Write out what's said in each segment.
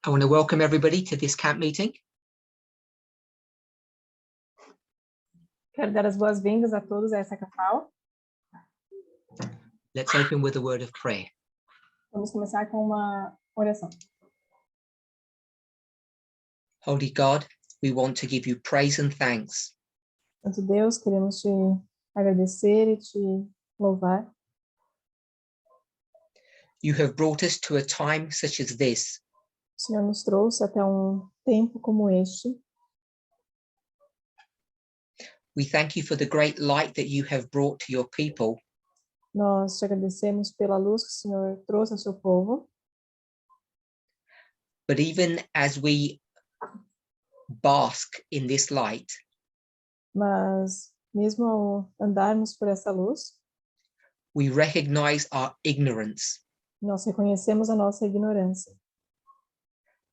I want to welcome everybody to this camp meeting. Quero dar as boas-vindas a todos a essa Campal. Let's open with a word of prayer. Vamos começar com uma oração. Holy God, we want to give you praise and thanks. Santo Deus, queremos te agradecer e te louvar. You have brought us to a time such as this. O Senhor nos trouxe até tempo como este. We thank you for the great light that you have brought to your people. Nós te agradecemos pela luz que o Senhor trouxe ao seu povo. But even as we bask in this light, Mas mesmo ao andarmos por essa luz, we recognize our ignorance. nós reconhecemos a nossa ignorância.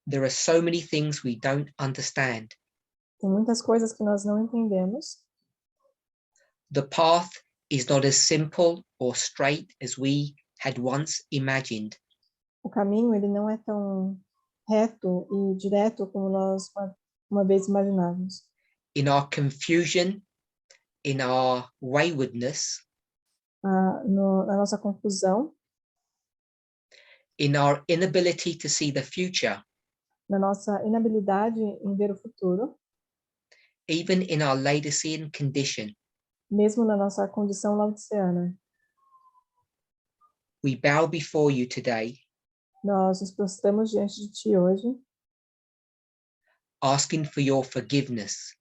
There are so many things we don't understand. Tem muitas coisas que nós não entendemos. The path is not as simple or straight as we had once imagined. O caminho ele não é tão reto e direto como nós uma vez imaginávamos. In our confusion, in our waywardness, Na nossa confusão, in our inability to see the future, na nossa inabilidade em ver o futuro, even in our Laodicean condition, mesmo na nossa condição laodiceana. we bow before you today, Nós nos prostramos diante de Ti hoje, asking for your forgiveness.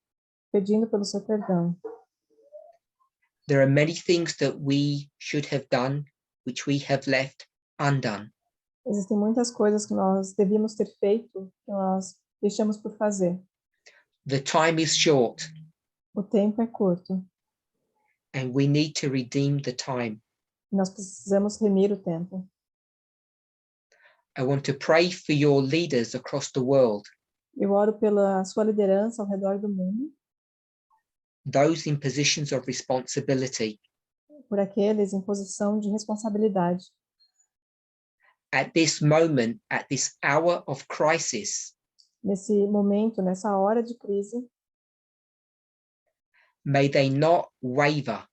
pedindo pelo Seu perdão. There are many things that we should have done, which we have left undone. Existem muitas coisas que nós devíamos ter feito, que nós deixamos por fazer. The time is short, O tempo é curto, and we need to redeem the time. e nós precisamos remir o tempo. I want to pray for your leaders across the world, Eu oro pela sua liderança ao redor do mundo, those in positions of responsibility. por aqueles em posição de responsabilidade. At this moment, at this hour of crisis, Nesse momento, nessa hora de crise, may they not waver,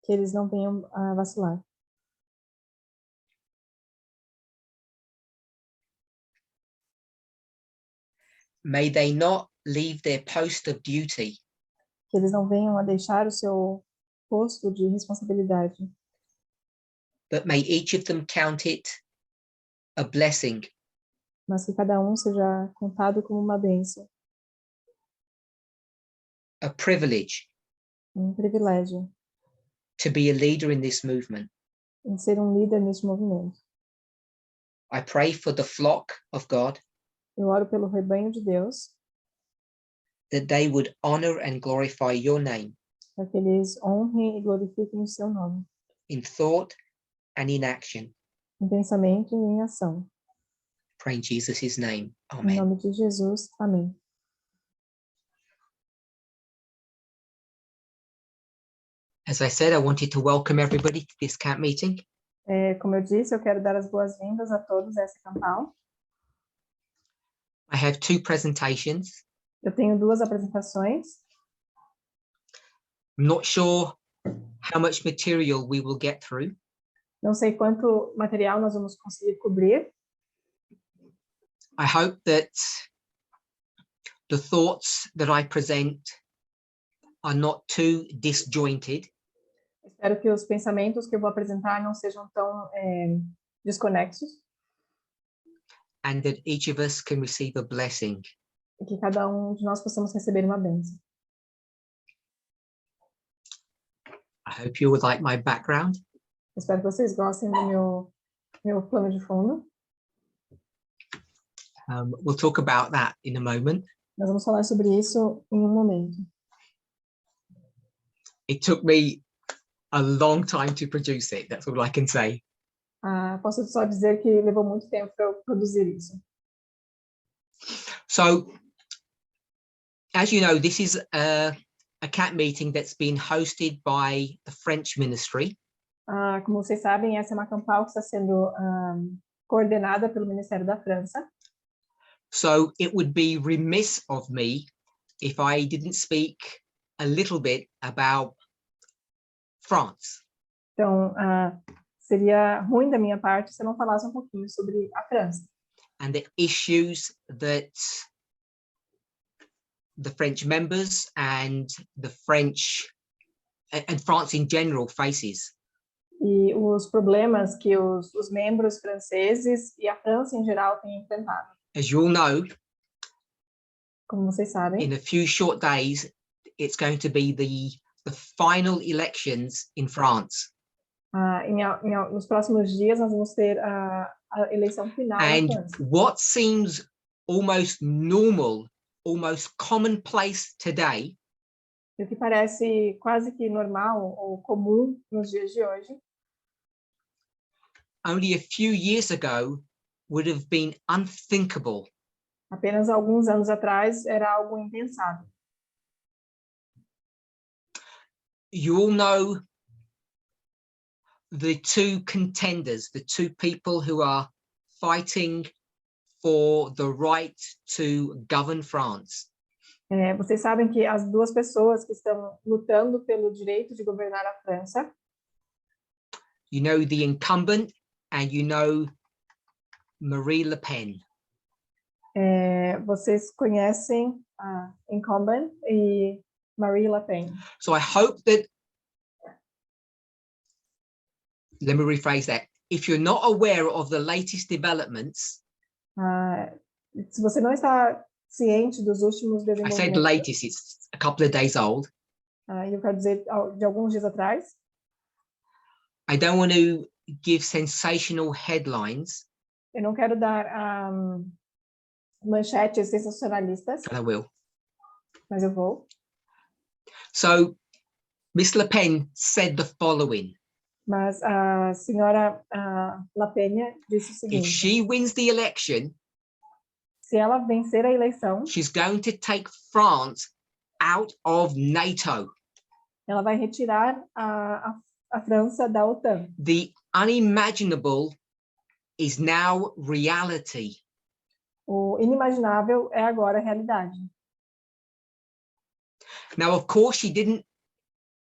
que eles não venham a vacilar. may they not leave their post of duty, Que eles não venham a deixar o seu posto de responsabilidade, but may each of them count it a blessing, mas que cada seja contado como uma bênção, a privilege privilégio, to be a leader in this movement. em ser líder neste movimento. I pray for the flock of God, Eu oro pelo rebanho de Deus, that they would honor and glorify your name para que eles honrem e glorifiquem o seu nome, in thought and in action. em pensamento e em ação. Pray in Jesus' name. Em Amen. nome de Jesus, amém. As I said, I wanted to welcome everybody to this camp meeting. Como eu disse, eu quero dar as boas-vindas a todos a essa Campal. I have two presentations. Eu tenho duas apresentações. I'm not sure how much material we will get through. Não sei quanto material nós vamos conseguir cobrir. I hope that the thoughts that I present are not too disjointed. Espero que os pensamentos que eu vou apresentar não sejam tão desconexos. And that each of us can receive a blessing. E que cada de nós possamos receber uma bênção. I hope you would like my background. Espero que vocês gostem do meu plano de fundo. We'll talk about that in a moment. Nós vamos falar sobre isso em momento. It took me a long time to produce it. That's all I can say. Posso só dizer que levou muito tempo para eu produzir isso. So, as you know, this is a camp meeting that's been hosted by the French ministry. Como vocês sabem, essa é uma Campal que está sendo coordenada pelo Ministério da França. So it would be remiss of me if I didn't speak a little bit about France. Então, seria ruim da minha parte se eu não falasse pouquinho sobre a França. And the issues that the French members and the French and France in general faces. E os problemas que os membros franceses e a França em geral têm enfrentado. As you all know, como vocês sabem, in a few short days, it's going to be the final elections in France. Nos próximos dias nós vamos ter a eleição final And na França. what seems almost normal, almost commonplace today, E o que parece quase que normal ou comum nos dias de hoje, only a few years ago would have been unthinkable. apenas alguns anos atrás era algo impensável. You all know the two contenders, the two people who are fighting for the right to govern France. Vocês sabem que as duas pessoas que estão lutando pelo direito de governar a França, You know the incumbent and you know Marine Le Pen. vocês conhecem a incumbent e Marine Le Pen. So I hope that, let me rephrase that. If you're not aware of the latest developments, Se você não está ciente dos últimos I desenvolvimentos, said latest, it's a couple of days old. eu quero dizer de alguns dias atrás, I don't want to give sensational headlines, eu não quero dar manchetes sensacionalistas, but I will. mas eu vou. So Miss Le Pen said the following: Mas a senhora La Penha disse o if seguinte: she wins the election, se ela vencer a eleição, she's going to take France out of NATO. ela vai retirar a França da OTAN. The unimaginable is now reality. O inimaginável é agora realidade. Now, of course, she didn't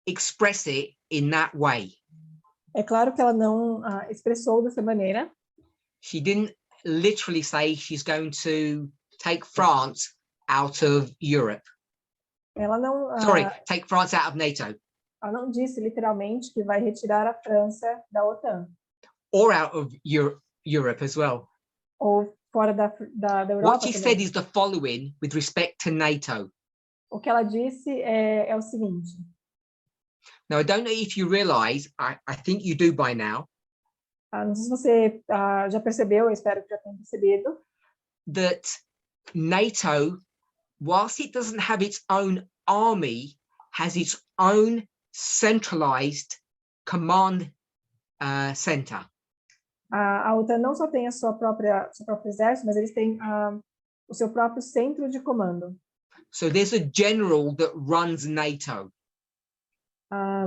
express it in that way. É claro que ela não expressou dessa maneira. She didn't literally say she's going to take France out of Europe. Ela não, Sorry, take France out of NATO. ela não disse literalmente que vai retirar a França da OTAN. Or out of Europe as well. Ou fora da Europa. What she também. said is the following with respect to NATO. O que ela disse é o seguinte. Now, I don't know if you realize, I think you do by now, Não sei se você já percebeu, eu espero que já tenha percebido, that NATO, whilst it doesn't have its own army, has its own centralized command center. A OTAN não só tem seu próprio exército, mas eles têm o seu próprio centro de comando. So there's a general that runs NATO.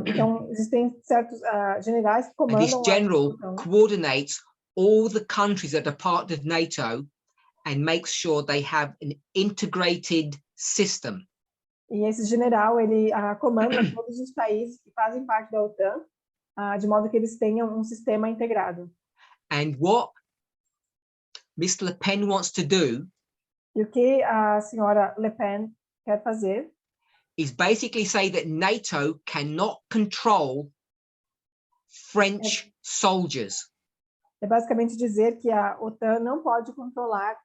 Então, existem certos generais que And comandam this general a OTAN. coordinates all the countries that are part of NATO and makes sure they have an integrated system. E esse general, ele comanda todos os países que fazem parte da OTAN, de modo que eles tenham um sistema integrado. And what Miss Le Pen wants to do E o que a senhora Le Pen quer fazer is basically say that NATO cannot control French soldiers. é basicamente dizer que a OTAN não pode controlar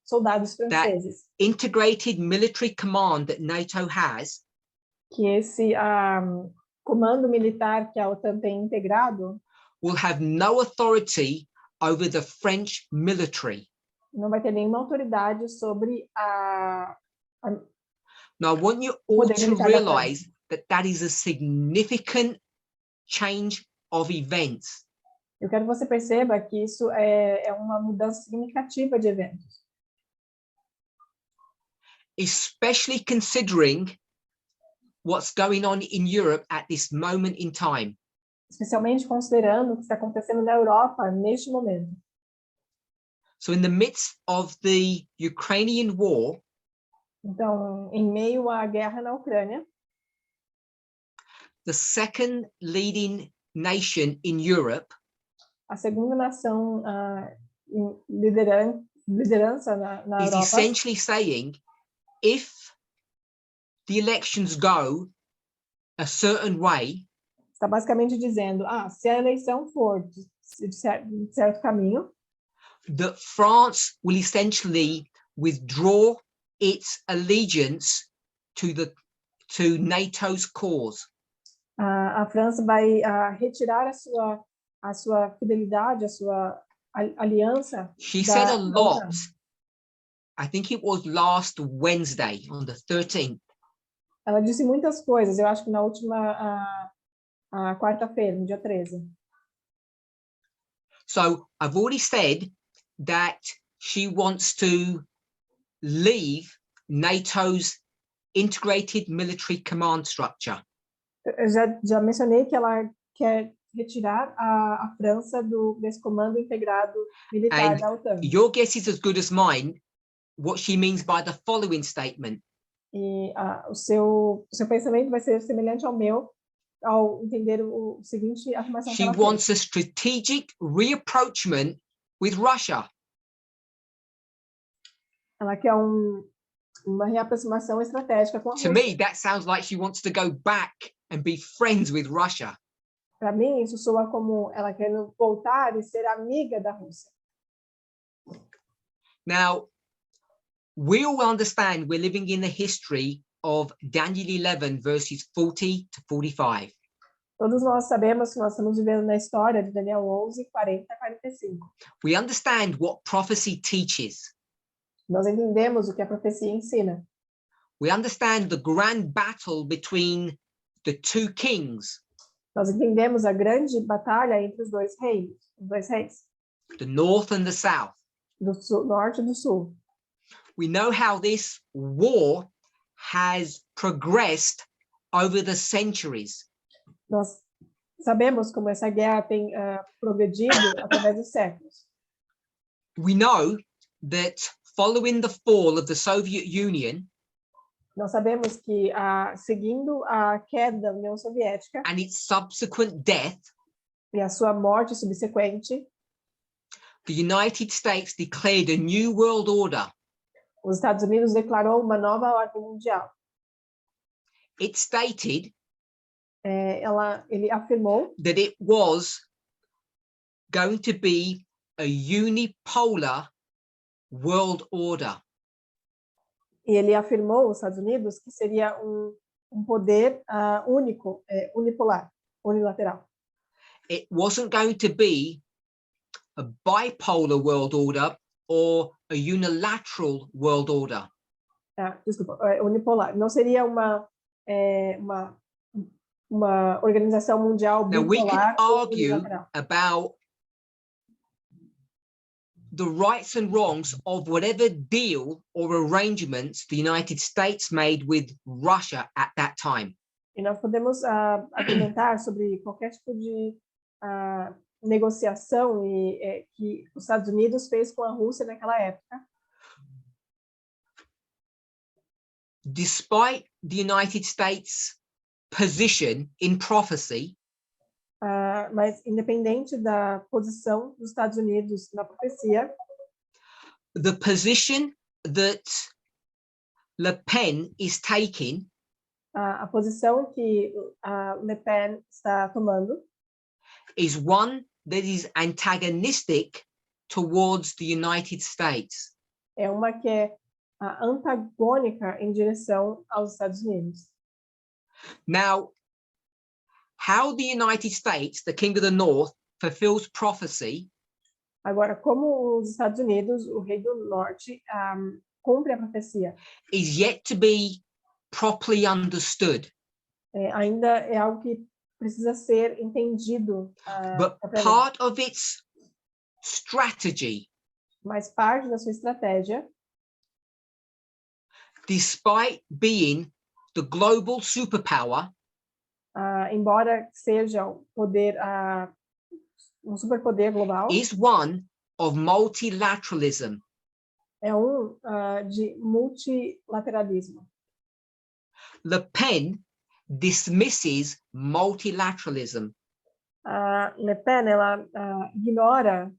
soldados franceses. Integrated military command that NATO has Que esse comando militar que a OTAN tem integrado will have no authority over the French military. não vai ter nenhuma autoridade sobre Now, I want you all to realize that that is a significant change of events. Eu quero que você perceba que isso é uma mudança significativa de eventos. Especially considering what's going on in Europe at this moment in time. Especialmente considerando o que está acontecendo na Europa neste momento. So in the midst of the Ukrainian war, Então, em meio à guerra na Ucrânia, the second leading nation in Europe a segunda nação liderança na is Europa essentially saying, if the elections go a certain way, está basicamente dizendo, se a eleição for de certo caminho, that France will essentially withdraw its allegiance to NATO's cause. A França vai retirar a sua fidelidade, a sua aliança. She said a da lot. OTAN. I think it was last Wednesday on the 13th. Ela disse muitas coisas, eu acho que na última quarta-feira, no dia 13. So I've already said that she wants to leave NATO's integrated military command structure. Eu já mencionei que ela quer retirar a França desse comando integrado militar da OTAN. Your guess is as good as mine what she means by the following statement. E o seu pensamento vai ser semelhante ao meu ao entender o seguinte afirmação que She ela wants fez. a strategic reapproachment with Russia. Ela quer uma reaproximação estratégica com a To Rússia. me, that sounds like she wants to go back and be friends with Russia. Para mim, isso soa como ela querendo voltar e ser amiga da Rússia. Now, we all understand we're living in the history of Daniel 11, verses 40 to 45. Todos nós sabemos que nós estamos vivendo na história de Daniel 11, 40 a 45. We understand what prophecy teaches. Nós entendemos o que a profecia ensina. We understand the grand battle between the two kings, Nós entendemos a grande batalha entre os dois reis, the north and the south. do norte e do sul. We know how this war has progressed over the centuries. Nós sabemos como essa guerra tem progredido através dos séculos. We know that following the fall of the Soviet Union, Nós sabemos que, seguindo a queda da União Soviética and its subsequent death, e a sua morte subsequente, the United States declared a new world order. os Estados Unidos declarou uma nova ordem mundial. It stated Ele afirmou that it was going to be a unipolar world order. E ele afirmou, os Estados Unidos, que seria um poder único, unipolar, unilateral. It wasn't going to be a bipolar world order or a unilateral world order. Desculpa, unipolar. Não seria uma organização mundial Now we can bipolar ou argue unilateral. about the rights and wrongs of whatever deal or arrangements the United States made with Russia at that time. E nós podemos argumentar sobre qualquer tipo de negociação que os Estados Unidos fez com a Rússia naquela época. Despite the United States' position in prophecy, mas independente da posição dos Estados Unidos na profecia, the position that Le Pen is taking a posição que Le Pen está tomando is one that is antagonistic towards the United States. é uma que é antagônica em direção aos Estados Unidos. Now, how the United States, the King of the North, fulfills prophecy Agora, como os Estados Unidos, o Rei do Norte, cumpre a profecia, is yet to be properly understood. ainda é algo que precisa ser entendido. But part of its strategy, Mas parte da sua estratégia, despite being the global superpower, embora seja um superpoder global, is one of multilateralism. É de multilateralismo. Le Pen dismisses multilateralism. Le Pen, ela ignora,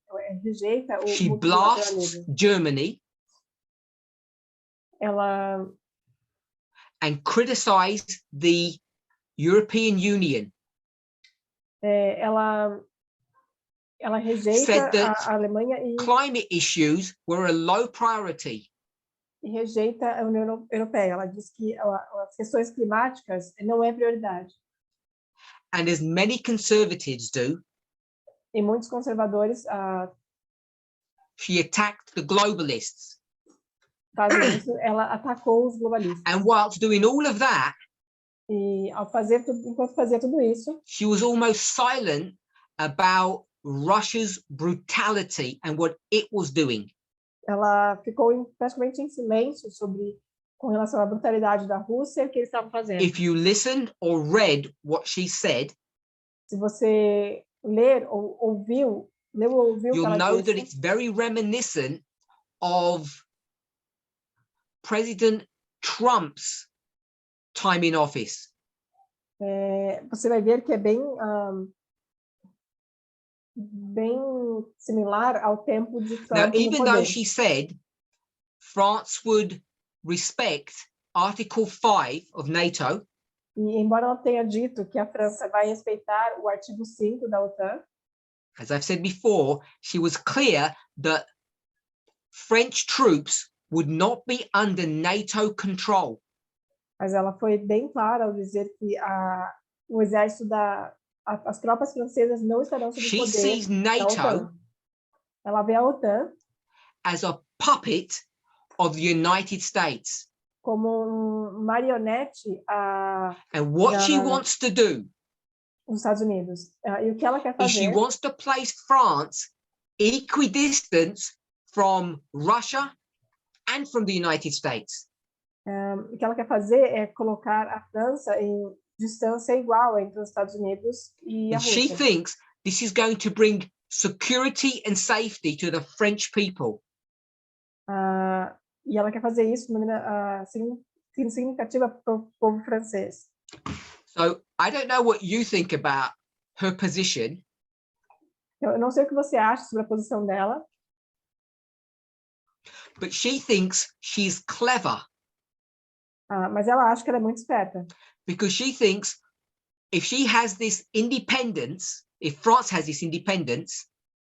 rejeita o She blasts multilateralismo. Germany Ela and criticizes the European Union. Ela rejeita Said that a Alemanha climate issues were a low priority. e rejeita a União Europeia. Ela diz que as questões climáticas não é prioridade. And as many conservatives do, E muitos conservadores she attacked the globalists. fazem isso. Ela atacou os globalistas. And whilst doing all of that, E enquanto fazia tudo isso, she was almost silent about Russia's brutality and what it was doing. ela ficou praticamente em silêncio com relação à brutalidade da Rússia e o que eles estavam fazendo. If you listened or read what she said, Se você leu ou ouviu o que you'll ela know disse, that it's very reminiscent of President Trump's time in office. você vai ver que é bem similar ao tempo de Now, Trump no even though poder. she said France would respect Article 5 of NATO, E embora ela tenha dito que a França vai respeitar o artigo 5 da OTAN, as I've said before, she was clear that French troops would not be under NATO control. mas ela foi bem clara ao dizer que o exército as tropas francesas não estarão sob o She poder sees da NATO OTAN. Ela vê a OTAN as a puppet of the United States. como marionete And what she da- wants to do, dos Estados Unidos. E o que ela quer is she fazer wants to place France equidistant from Russia and from the United States. o que ela quer fazer é colocar a França em distância igual entre os Estados Unidos e a And she Rússia. thinks this is going to bring security and safety to the French people. E ela quer fazer isso de maneira significativa para o povo francês. So I don't know what you think about her position, Eu não sei o que você acha sobre a posição dela, but she thinks she's clever mas ela acha que ela é muito esperta. because she thinks if she has this independence, if France has this independence,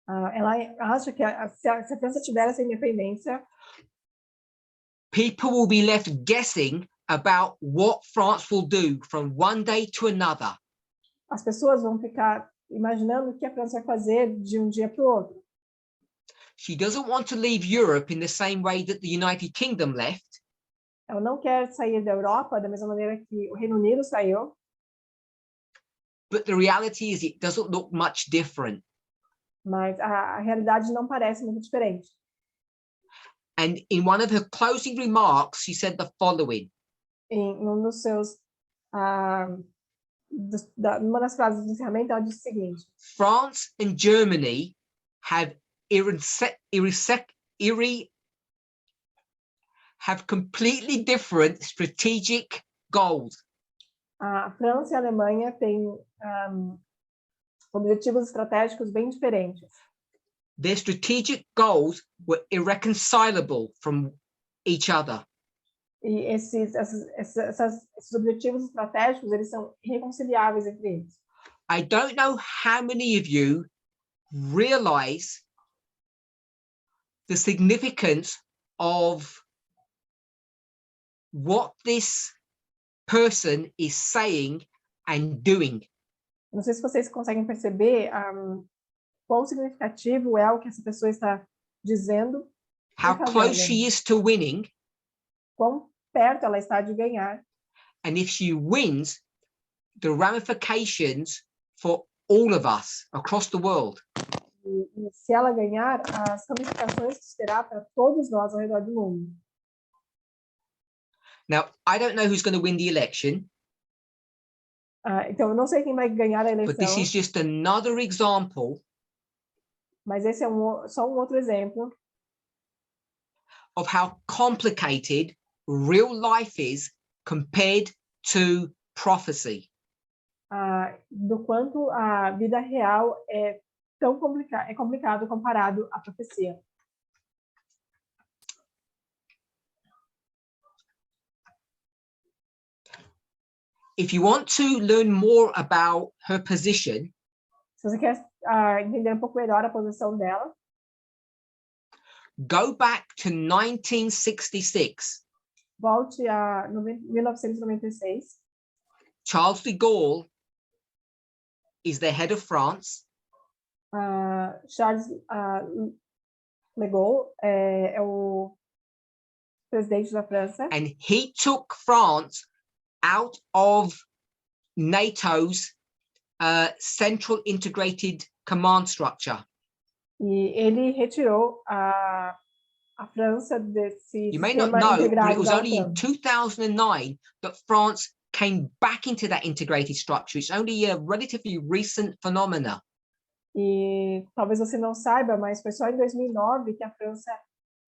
Ela acha que se a França tiver essa independência, people will be left guessing about what France will do from one day to another. as pessoas vão ficar imaginando o que a França vai fazer de um dia para o outro. She doesn't want to leave Europe in the same way that the United Kingdom left. Ela não quer sair da Europa da mesma maneira que o Reino Unido saiu, But the reality is it doesn't look much different. mas a realidade não parece muito diferente. And in one of her closing remarks, she said the following. Em um dos seus uma das frases de encerramento, ela disse o seguinte: France and Germany have have completely different strategic goals. A França e a Alemanha têm objetivos estratégicos bem diferentes. Their strategic goals were irreconcilable from each other. E esses objetivos estratégicos, eles são irreconciliáveis entre eles. I don't know how many of you realize the significance of what this person is saying and doing. Não sei se vocês conseguem perceber quão significativo é o que essa pessoa está dizendo. How close she is to winning. Quão perto ela está de ganhar. And if she wins, the ramifications for all of us across the world. E se ela ganhar, as ramificações que isso terá para todos nós ao redor do mundo. Now, I don't know who's going to win the election. Então, eu não sei quem vai ganhar a But this eleição. is just another example Mas esse é só um outro exemplo of how complicated real life is compared to prophecy. Do quanto a vida real é tão complicado comparado à profecia. If you want to learn more about her position, Se você quer entender um pouco melhor a posição dela, go back to 1966. volte a 1996. Charles de Gaulle is the head of France. Charles de Gaulle é o presidente da França. And he took France out of NATO's central integrated command structure. E ele retirou a França desse You may not sistema know, but integrado it was da only OTAN. in 2009 that France came back into that integrated structure. It's only a relatively recent phenomena. E talvez você não saiba, mas foi só em 2009 que a França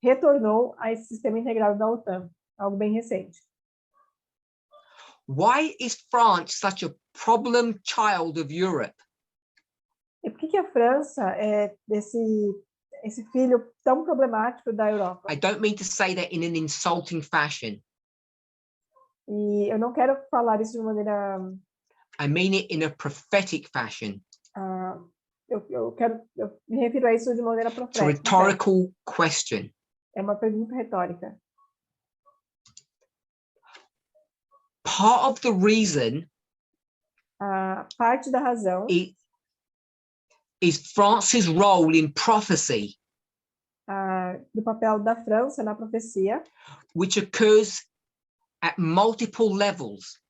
retornou a esse sistema integrado da OTAN, algo bem recente. Why is France such a problem child of Europe? E por que a França é esse filho tão problemático da Europa? I don't mean to say that in an insulting fashion. E eu não quero falar isso de maneira... I mean it in a prophetic fashion. Eu me refiro a isso de maneira It's a profética. rhetorical question. É uma pergunta retórica. Part of the reason Parte da razão is France's role in prophecy, do papel da França na profecia, which occurs at multiple levels.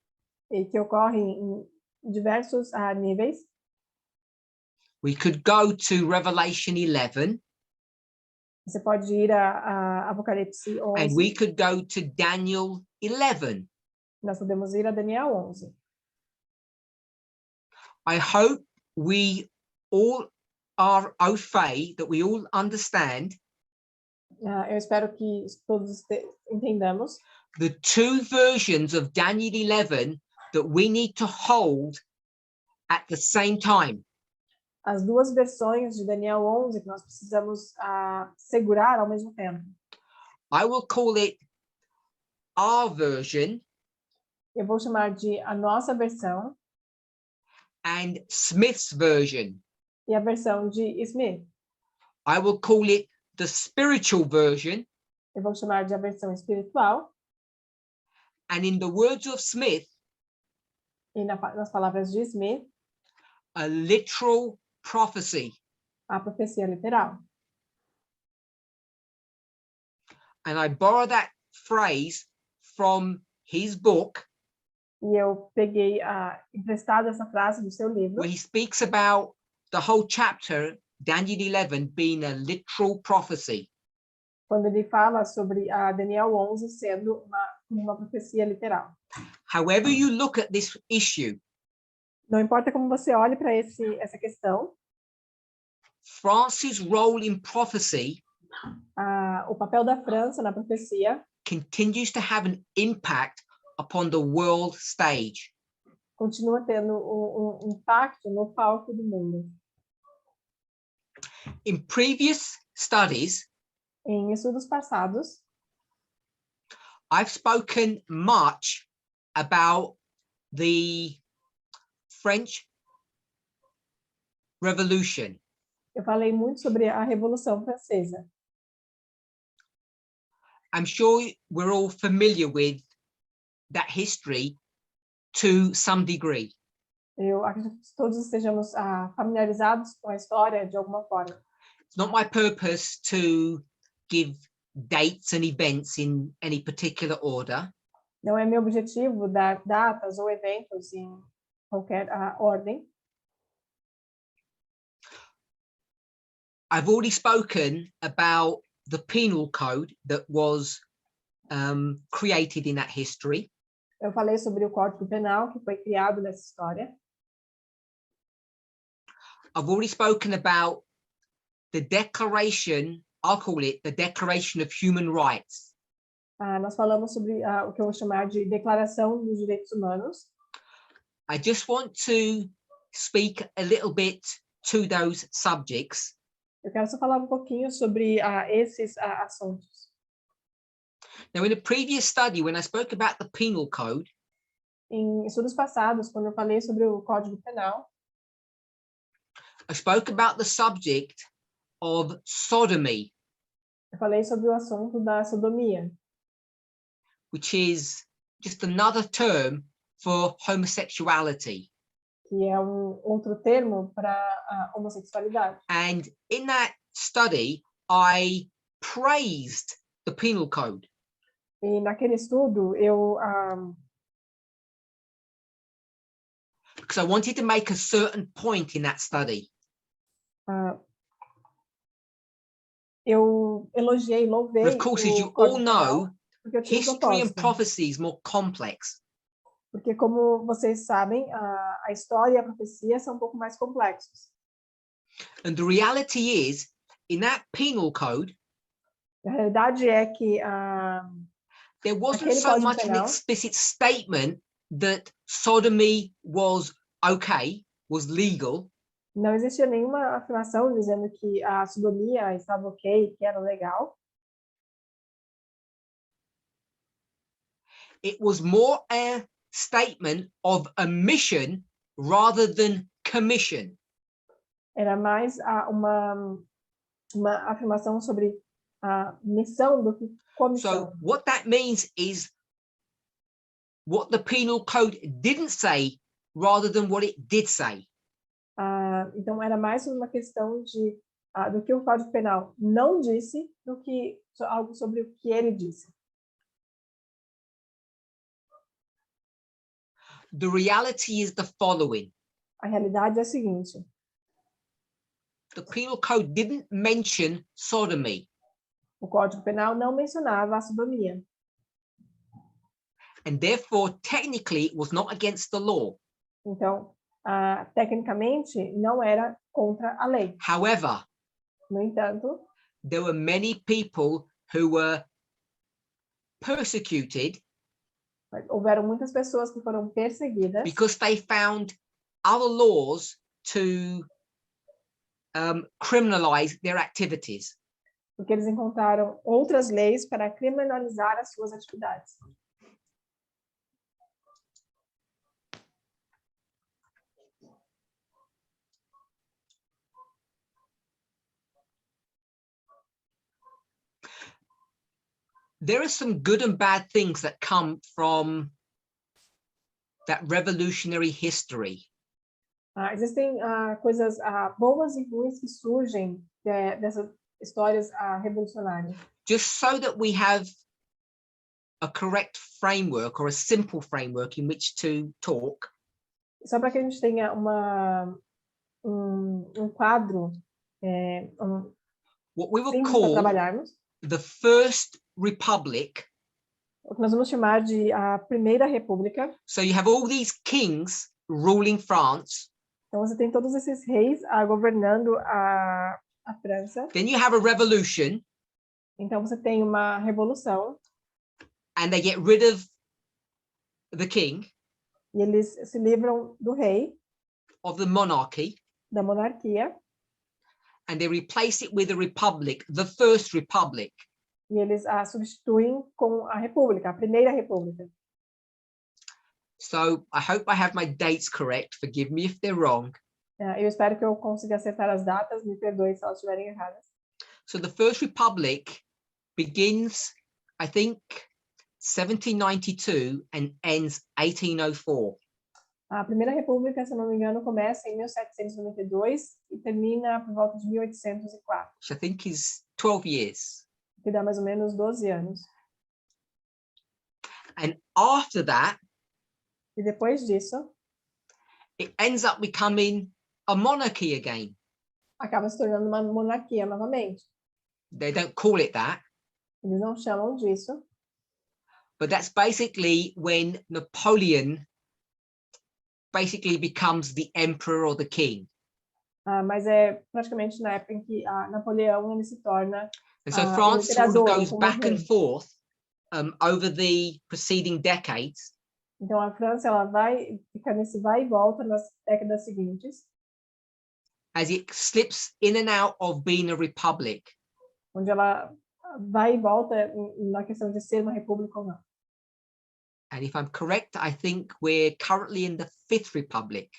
e que ocorre em diversos níveis. We could go to Revelation 11. Você pode ir a Apocalipse 11. And we could go to Daniel 11. Nós podemos ir a Daniel 11. I hope we all are au fait, that we all understand Eu espero que todos entendamos the two versions of Daniel 11 that we need to hold at the same time. as duas versões de Daniel 11 que nós precisamos segurar ao mesmo tempo. I will call it our version Eu vou chamar de a nossa versão and Smith's version. e a versão de Smith. I will call it the spiritual version. Eu vou chamar de a versão espiritual. And in the words of Smith, E nas palavras de Smith, a literal prophecy. a profecia literal. And I borrow that phrase from his book, E eu peguei emprestado essa frase do seu livro, where he speaks about the whole chapter, Daniel 11, being a literal prophecy. quando ele fala sobre a Daniel 11 sendo uma profecia literal. However you look at this issue, Não importa como você olhe para essa questão, France's role in prophecy o papel da França na profecia continues to have an impact upon the world stage. continua tendo um impacto no palco do mundo. In previous studies, Em estudos passados, I've spoken much about the French Revolution. eu falei muito sobre a Revolução Francesa. I'm sure we're all familiar with that history to some degree. Eu acredito que todos estejamos familiarizados com a história de alguma forma. It's not my purpose to give dates and events in any particular order. Não é meu objetivo dar datas ou eventos em qualquer ordem. I've already spoken about the penal code that was created in that history. Eu falei sobre o Código Penal que foi criado nessa história. I've already spoken about the Declaration, I'll call it the Declaration of Human Rights. Nós falamos sobre o que eu vou chamar de Declaração dos Direitos Humanos. I just want to speak a little bit to those subjects. Eu quero só falar um pouquinho sobre esses assuntos. Now, in a previous study, when I spoke about the penal code, Em estudos passados, quando eu falei sobre o Código Penal, I spoke about the subject of sodomy, eu falei sobre o assunto da sodomia, which is just another term for homosexuality. que é outro termo para a homossexualidade. And in that study, I praised the penal code. E naquele estudo, eu Because I wanted to make a certain point in that study. eu elogiei, louvei But of course, as you o all Código know, Penal, porque eu tinha um history and propósito. prophecy is more complex. Porque, como vocês sabem, a história e a profecia são um pouco mais complexos. And the reality is, in that penal code, A realidade é que there wasn't aquele so Código much an Penal explicit statement that sodomy was okay, was legal. não existia nenhuma afirmação dizendo que a sodomia estava ok, que era legal. It was more a statement of omission rather than commission. Era mais uma afirmação sobre a missão do que comissão. So what that means is what the penal code didn't say rather than what it did say. Então, era mais uma questão do que o Código Penal não disse do que algo sobre o que ele disse. The reality is the following. A realidade é a seguinte: The penal code didn't mention sodomy. o Código Penal não mencionava a sodomia. And therefore, technically, it was not against the law. Então, tecnicamente, não era contra a lei. However, No entanto, there were many people who were persecuted houveram muitas pessoas que foram perseguidas because they found other laws to criminalize their activities. porque eles encontraram outras leis para criminalizar as suas atividades. There are some good and bad things that come from that revolutionary history. Existem coisas boas e ruins que surgem dessas histórias revolucionárias. Just so that we have a correct framework or a simple framework in which to talk. Só para que a gente tenha um quadro What we will simples para call trabalharmos, the First Republic. o que nós vamos chamar de a Primeira República. So you have all these kings ruling France. Então você tem todos esses reis governando a França. Then you have a revolution. Então você tem uma revolução. And they get rid of the king. E eles se livram do rei. Of the monarchy. Da monarquia. And they replace it with a republic, the First Republic. E eles substituem com a República, a Primeira República. So I hope I have my dates correct. Forgive me if they're wrong. Eu espero que eu consiga acertar as datas. Me perdoe se elas estiverem erradas. So the First Republic begins, I think, 1792 and ends 1804. A Primeira República, se não me engano, começa em 1792 e termina por volta de 1804. Which I think is 12 years. Que dá mais ou menos 12 anos. And after that, E depois disso, it ends up becoming a monarchy again. acaba se tornando uma monarquia novamente. They don't call it that. Eles não chamam disso. But that's basically when Napoleon basically becomes the emperor or the king. mas é praticamente na época em que Napoleão ele se torna And so o France sort of imperador, goes como back and rei. forth over the preceding decades. Então a França ela vai ficar nesse vai e volta nas décadas seguintes, As it slips in and out of being a republic. onde ela vai e volta na questão de ser uma república ou não. And if I'm correct, I think we're currently in the Fifth Republic.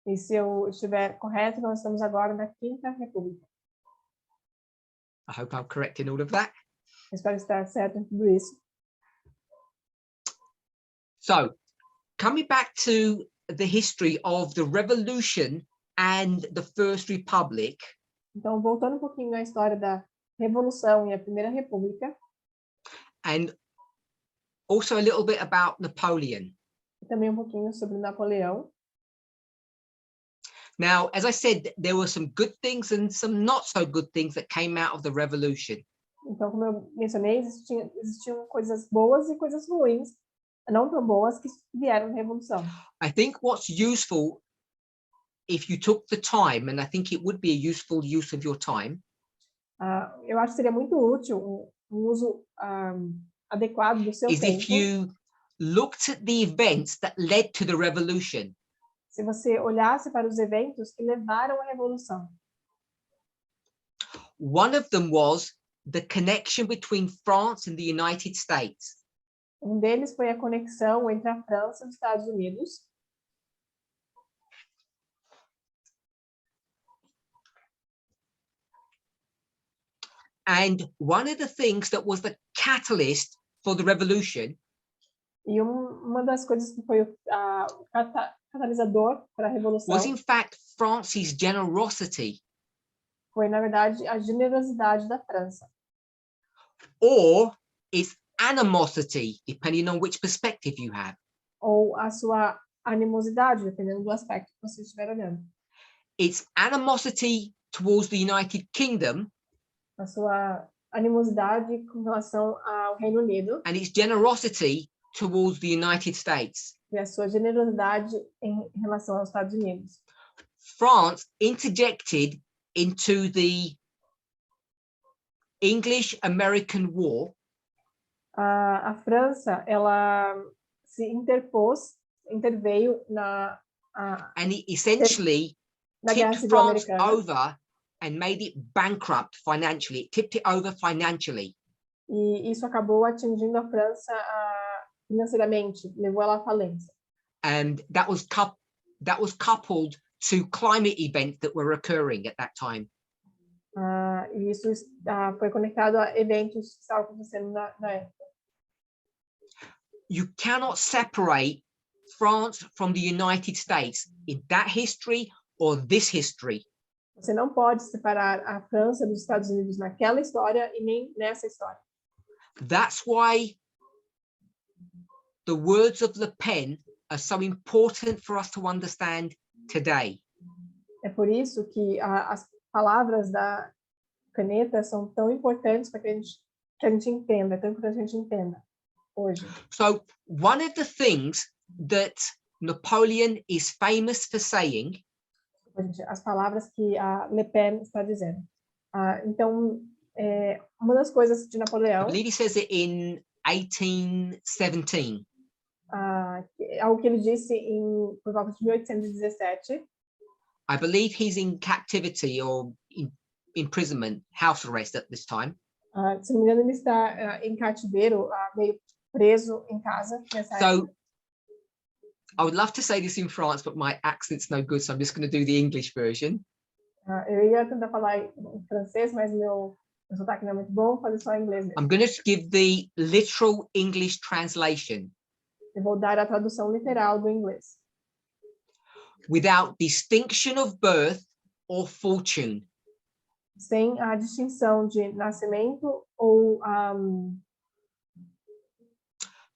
E se eu estiver correto, nós estamos agora na Quinta República. I hope I'm correct in all of that. Espero estar certo em tudo isso. So, coming back to the history of the revolution and the First Republic. Então, voltando um pouquinho na história da Revolução e a Primeira República. And also a little bit about Napoleon. E também um pouquinho sobre Napoleão. Now, as I said, there were some good things and some not so good things that came out of the revolution. Então, como eu mencionei, existiam coisas boas e coisas ruins, não tão boas, que vieram da Revolução. I think what's useful, if you took the time, and I think it would be a useful use of your time, eu acho que seria muito útil um uso adequado do seu is tempo. if you looked at the events that led to the revolution. Se você olhasse para os eventos que levaram à Revolução. One of them was the connection between France and the United States. Um deles foi a conexão entre a França e os Estados Unidos. And one of the things that was the catalyst for the revolution E uma das coisas que foi o catalisador para a Revolução was, in fact, France's generosity, foi, na verdade, a generosidade da França. or its animosity, depending on which perspective you have. Ou a sua animosidade, dependendo do aspecto que você estiver olhando. Its animosity towards the United Kingdom, A sua animosidade com relação ao Reino Unido, and its generosity towards the United States. e a sua generosidade em relação aos Estados Unidos. France interjected into the English-American War. A França, ela se interveio And it essentially na Guerra tipped Civil France Americana. over and made it bankrupt financially. It tipped it over financially. E isso acabou atingindo a França financeiramente, levou ela à falência. And that was coupled to climate events that were occurring at that time. E isso foi conectado a eventos que estavam acontecendo na época. You cannot separate France from the United States in that history or this history. Você não pode separar a França dos Estados Unidos naquela história e nem nessa história. That's why the words of Le Pen are so important for us to understand today. É por isso que as palavras da caneta são tão importantes para que a gente entenda, é tão importante que a gente entenda hoje. So one of the things that Napoleon is famous for saying, as palavras que a Le Pen está dizendo. Então, uma das coisas de I Napoleão, believe he says it in 1817. algo que ele disse por volta de 1817. I believe he's in captivity or in imprisonment, house arrest at this time. Se não me engano, ele está em cativeiro, meio preso em casa nessa época. So I would love to say this in France, but my accent's no good, so I'm just going to do the English version. Eu ia tentar falar em francês, mas meu sotaque não é muito bom, vou fazer só em inglês mesmo. I'm going to give the literal English translation. Eu vou dar a tradução literal do inglês. Without distinction of birth or fortune. Sem a distinção de nascimento ou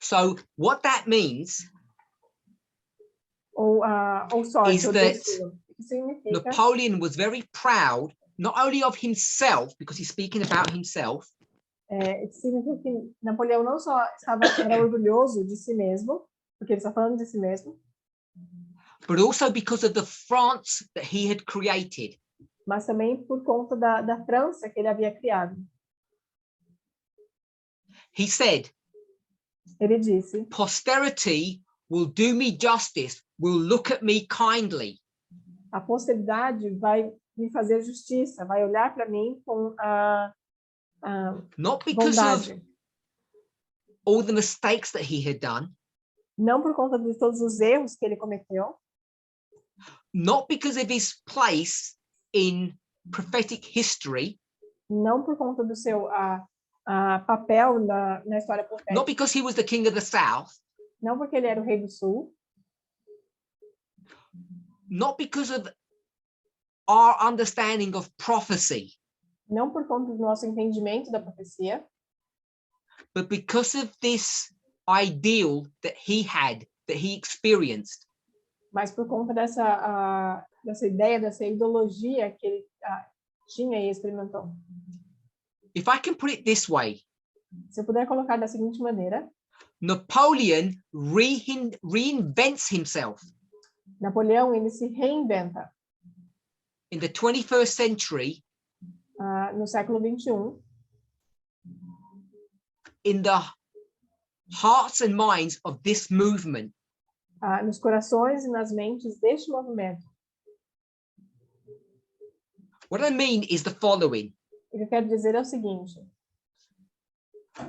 So what that means ou sorte, is ou that destino. Significa Napoleon was very proud, not only of himself, because he's speaking about himself, significa que Napoleão não só era orgulhoso de si mesmo, porque ele está falando de si mesmo, but also because of the France that he had created. mas também por conta da França que ele havia criado. He said, Ele disse: posterity will do me justice, will look at me kindly. a posteridade vai me fazer justiça, vai olhar para mim com a Not because bondade. of all the mistakes that he had done, Não por conta de todos os erros que ele cometeu, not because of his place in prophetic history, não por conta do seu papel na história not profética, because he was the king of the south, não porque ele era o rei do sul, not because of our understanding of prophecy, não por conta do nosso entendimento da profecia, but because of this ideal that he had, that he experienced. mas por conta dessa ideia, dessa ideologia que ele tinha e experimentou. If I can put it this way, Se eu puder colocar da seguinte maneira, Napoleon reinvents himself Napoleão ele se reinventa in the 21st century no século 21 in the hearts and minds of this movement. nos corações e nas mentes deste movimento. What I mean is the following. O que eu quero dizer é o seguinte: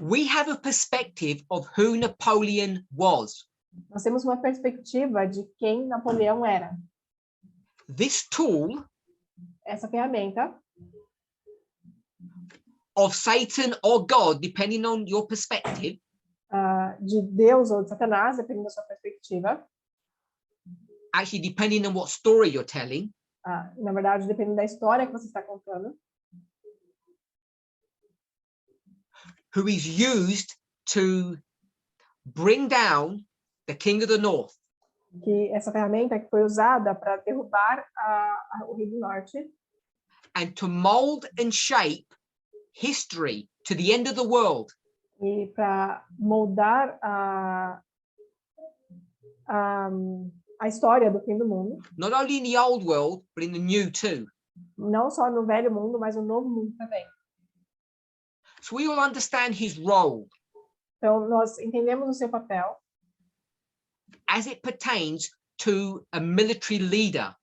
We have a perspective of who Napoleon was. nós temos uma perspectiva de quem Napoleão era. This tool Essa ferramenta of Satan or God, depending on your perspective, de Deus ou de Satanás, dependendo da sua perspectiva, actually depending on what story you're telling, na verdade, dependendo da história que você está contando, who is used to bring down the king of the north, que essa ferramenta que foi usada para derrubar o Rei do Norte and to mold and shape history to the end of the world, e para moldar a história do fim do mundo, not only in the old world, but in the new too. não só no velho mundo, mas no novo mundo também. So we all understand his role Então, nós entendemos o seu papel as it pertains to a military leader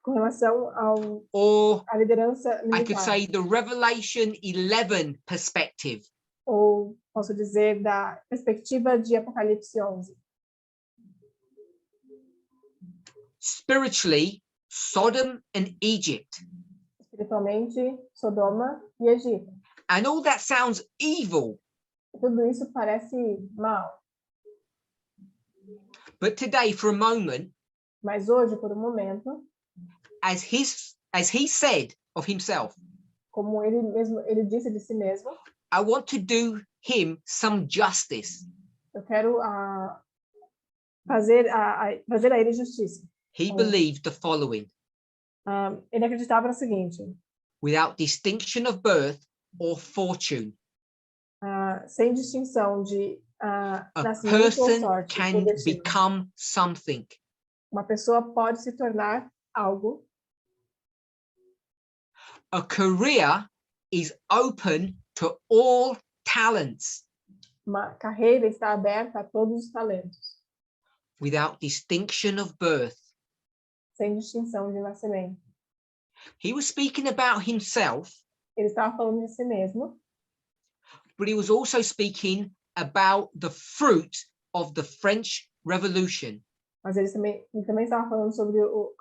com relação or à liderança I could militar. say the Revelation 11 perspective. Ou, posso dizer, da perspectiva de Apocalipse 11. Spiritually, Sodom and Egypt. Espiritualmente, Sodoma e Egito. And all that sounds evil. Tudo isso parece mal. But today, for a moment, Mas hoje, por um momento, as he said of himself, como ele disse de si mesmo, I want to do him some justice. eu quero fazer a ele justiça. He believed the following. Ele acreditava no seguinte: without distinction of birth or fortune, sem distinção de a nascimento ou person sorte, can ou destino. become something. Uma pessoa pode se tornar algo. A career is open to all talents Uma carreira está aberta a todos os talentos, without distinction of birth. sem distinção de nascimento. He was speaking about himself, Ele estava falando de si mesmo, but he was also speaking about the fruit of the French Revolution. mas ele também estava falando sobre o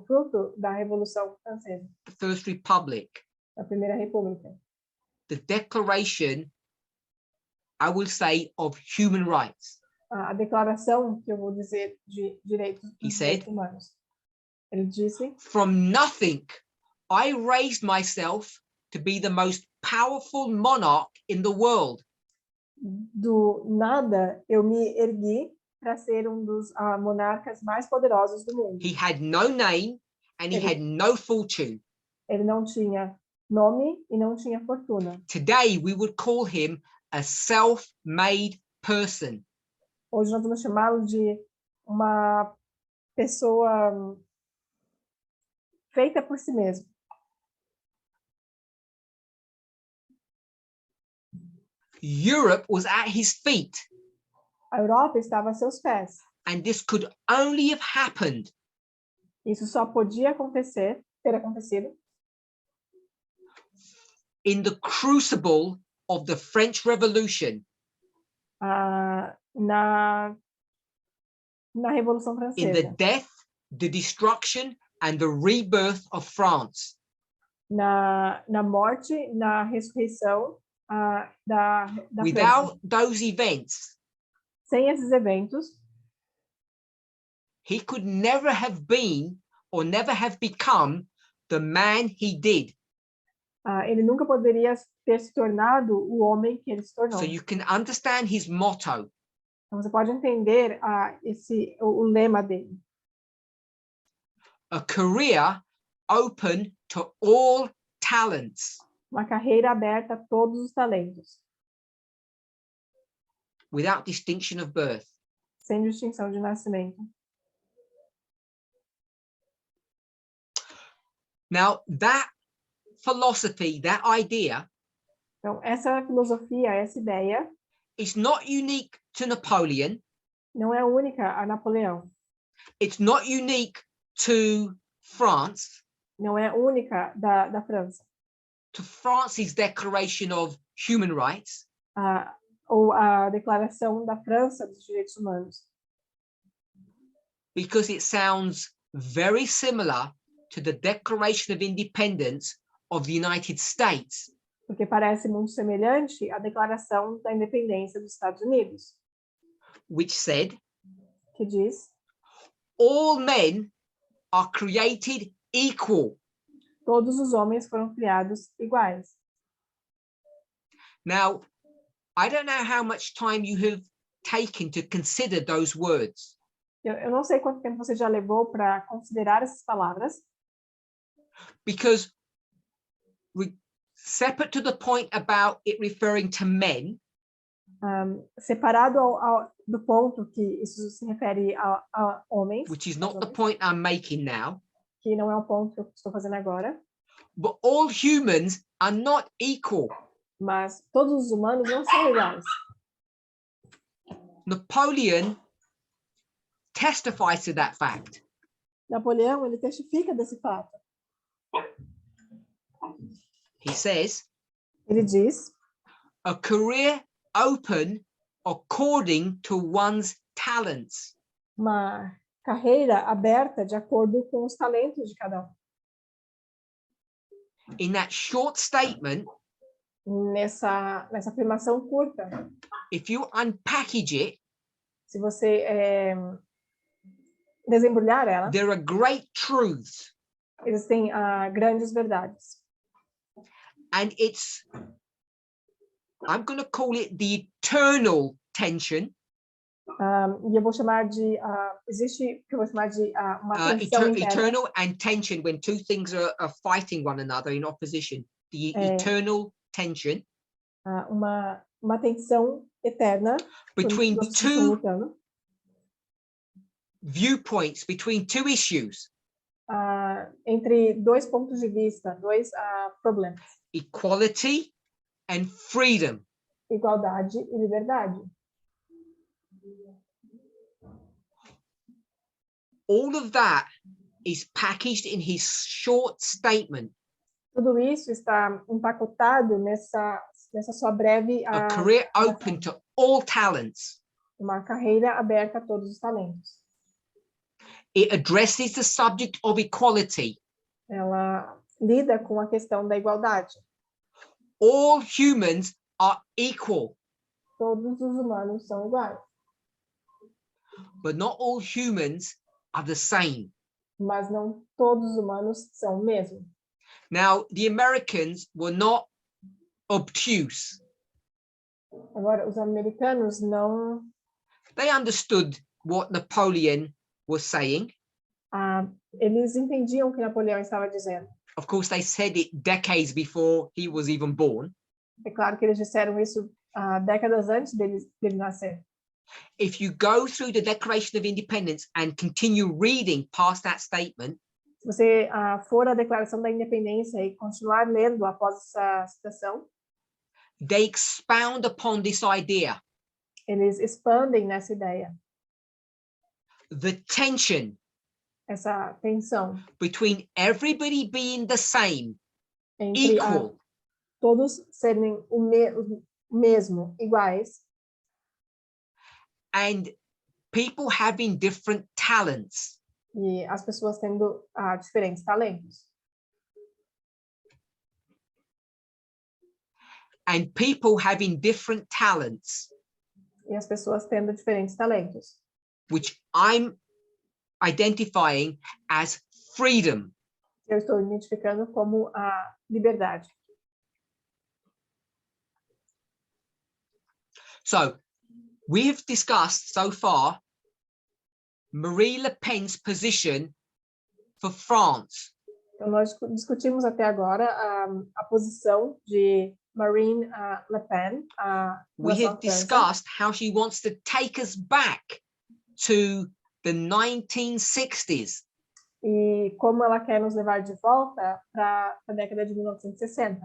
fruto da Revolução Francesa, The First Republic, da Primeira República. the declaration, I will say, of human rights. A declaração, que eu vou dizer, de direitos humanos. Ele disse: From nothing, I raised myself to be the most powerful monarch in the world. do nada, eu me ergui para ser um dos monarcas mais poderosos do mundo. He had no name and he had no fortune. Ele não tinha nome e não tinha fortuna. Today, we would call him a self-made person. Hoje nós vamos chamá-lo de uma pessoa feita por si mesmo. Europe was at his feet, A Europa estava a seus pés. and this could only have happened Isso só podia ter acontecido, in the crucible of the French Revolution, na Revolução in the Francesa, death, the destruction, and the rebirth of France. na morte, na ressurreição da França. Without those events, Sem esses eventos, he could never have been or never have become the man he did. ele nunca poderia ter se tornado o homem que ele se tornou. So you can understand his motto. Então, você pode entender o lema dele. A career open to all talents, Uma carreira aberta a todos os talentos, without distinction of birth. sem distinção de nascimento. Now, that philosophy, that idea, Então, essa filosofia, essa ideia, is not unique to Napoleon. não é única a Napoleão. It's not unique to France, Não é única da França. to France's Declaration of Human Rights, Ou a Declaração da França dos Direitos Humanos. because it sounds very similar to the Declaration of Independence of the United States, Porque parece muito semelhante à Declaração da Independência dos Estados Unidos, which said, que diz: all men are created equal. todos os homens foram criados iguais. Now, I don't know how much time you have taken to consider those words, Eu não sei quanto tempo você já levou para considerar essas palavras, because separate to the point about it referring to men, separado do ponto que isso se refere a homens, which is not the point I'm making now, que não é o ponto que eu estou fazendo agora, but all humans are not equal. mas todos os humanos não são iguais. Napoleon testifies to that fact. Napoleão, ele testifica desse fato. He says, Ele diz: a career open according to one's talents. uma carreira aberta de acordo com os talentos de cada um. In that short statement, Nessa afirmação curta, if you unpackage it, se você desembrulhar ela, there are great truths. existem grandes verdades. And it's, I'm going to call it the eternal tension. E eu vou chamar de, existe que eu vou chamar de uma tensão interna. Eternal and tension, when two things are fighting one another in opposition. The eternal tension. Uma tensão eterna between two viewpoints, between two issues. Entre dois pontos de vista, dois problemas. Equality and freedom. Igualdade e liberdade. All of that is packaged in his short statement. Tudo isso está empacotado nessa sua breve a career open to all talents. Uma carreira aberta a todos os talentos. It addresses the subject of equality. Ela lida com a questão da igualdade. All humans are equal. Todos os humanos são iguais. But not all humans are the same. Mas não todos os humanos são o mesmo. Now, the Americans were not obtuse. Agora, os americanos não... They understood what Napoleon was saying. Eles entendiam o que Napoleão estava dizendo. Of course, they said it decades before he was even born. É claro que eles disseram isso décadas antes dele nascer. If you go through the Declaration of Independence and continue reading past that statement, Se você for à Declaração da Independência e continuar lendo após essa citação, they expound upon this idea, eles expandem nessa ideia, the tension essa tensão between everybody being the same, entre equal, todos serem o mesmo, iguais, and people having different talents. e as pessoas tendo diferentes talentos. And people having different talents, E as pessoas tendo diferentes talentos. which I'm identifying as freedom. Eu estou identificando como a liberdade. So we've discussed so far Marine Le Pen's position for France. Então, nós discutimos até agora a posição de Marine Le Pen. We have discussed how she wants to take us back to the 1960s. E como ela quer nos levar de volta para a década de 1960.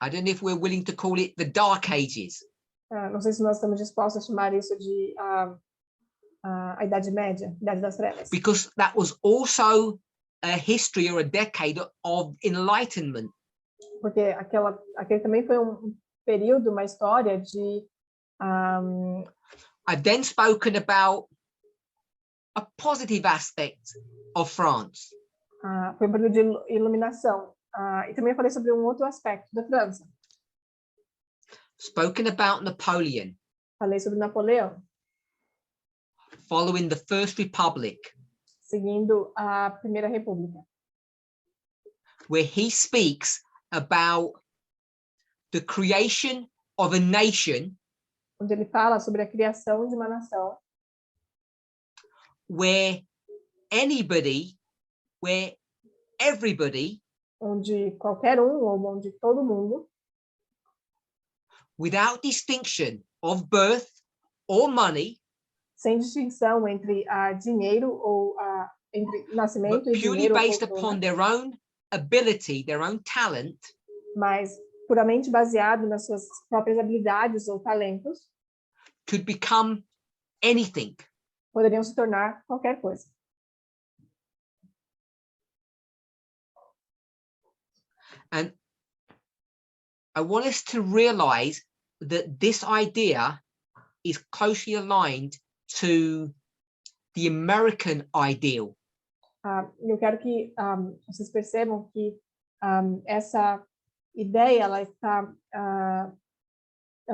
I don't know if we're willing to call it the Dark Ages. Não sei se nós estamos dispostos a chamar isso de a Idade Média, Idade das Trevas. Because that was also a history or a decade of enlightenment. Porque aquele também foi período, uma história de... I've then spoken about a positive aspect of France. Foi um período de iluminação. E também falei sobre um outro aspecto da França. Spoken about Napoleon. Falei sobre Napoleão. Following the First Republic. Seguindo a Primeira República. Where he speaks about the creation of a nation. Onde ele fala sobre a criação de uma nação. Where everybody, onde qualquer ou onde todo mundo, without distinction of birth or money, sem distinção entre dinheiro ou entre nascimento but e purely dinheiro, based ou fortuna, upon their own ability, their own talent, mas puramente baseado nas suas próprias habilidades ou talentos, could become anything. Poderiam se tornar qualquer coisa. And I want us to realize that this idea is closely aligned to the American ideal. Eu quero que vocês percebam que essa ideia ela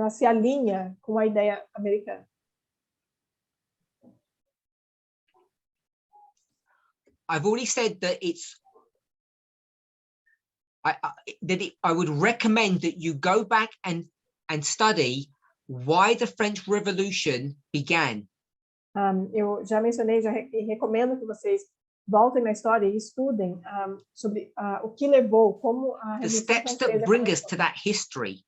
se alinha com a ideia americana. I've already said that I would recommend that you go back and study why the French Revolution began. Eu já mencionei, recomendo que vocês voltem na história e estudem sobre o que levou, como a The Revolução steps that Francesa bring us começou. to that history.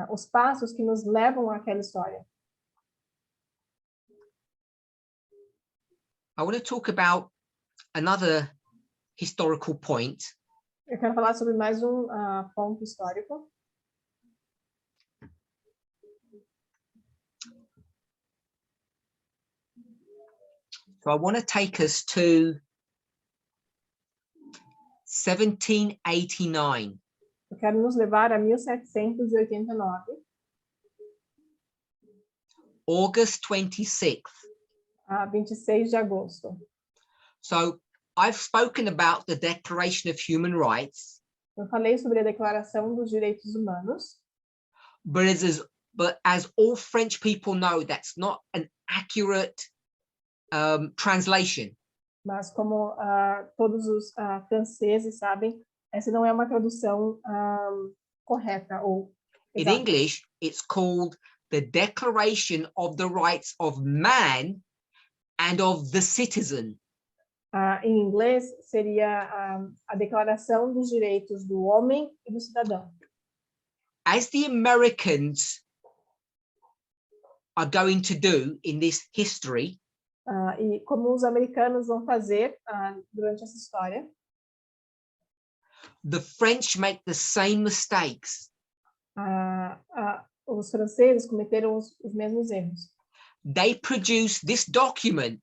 Os passos que nos levam àquela história. I want to talk about another historical point. Eu quero falar sobre mais ponto histórico. So I want to take us to 1789. Eu quero nos levar a 1789. August 26th. 26 de agosto. So I've spoken about the Declaration of Human Rights. Eu falei sobre a Declaração dos Direitos Humanos. But as all French people know, that's not an accurate translation. Mas como todos os franceses sabem, essa não é uma tradução correta ou In exata. English, it's called the Declaration of the Rights of Man and of the Citizen. Em inglês, seria a Declaração dos Direitos do Homem e do Cidadão. As the Americans are going to do in this history e como os americanos vão fazer durante essa história. the French make the same mistakes. Os franceses cometeram os mesmos erros. They produce this document